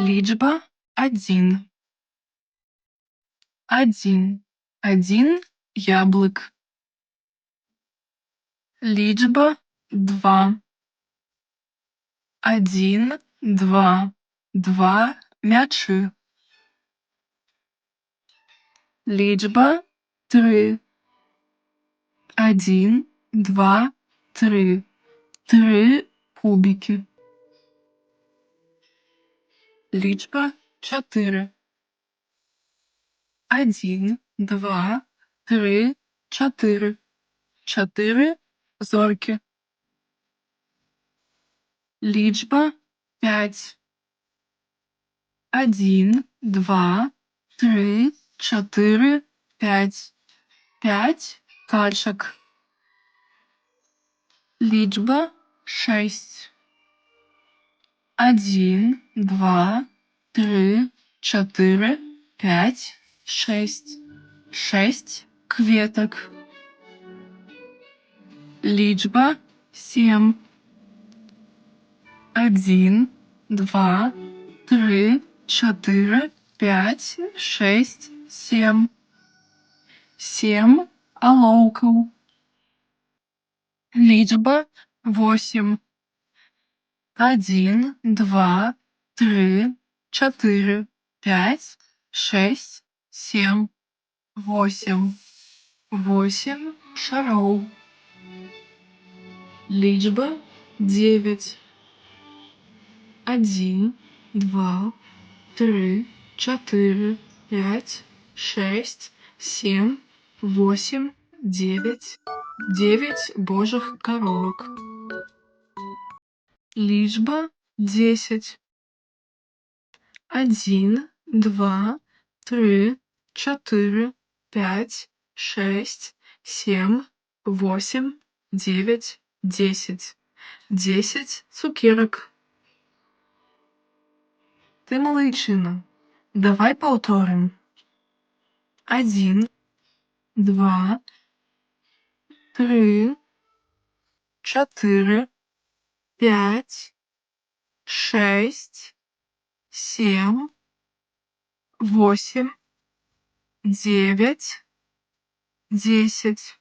Лічба адзін. Адзін яблык. Лічба два. Два мячы. Лічба тры. Тры кубікі. Лічба чатыры. Чатыры зоркі. Лічба пяць. Пяць качак. Лічба шэсць. Шэсць кветак. Лічба сем. Сем алоўкаў. Лічба восем. Восем шароў. Лічба дзевяць. Девять божых коровок. Лічба дзесяць. Дзесяць цукерак. Ты малайчына. Давай паўторым. Восемь, девять, 10.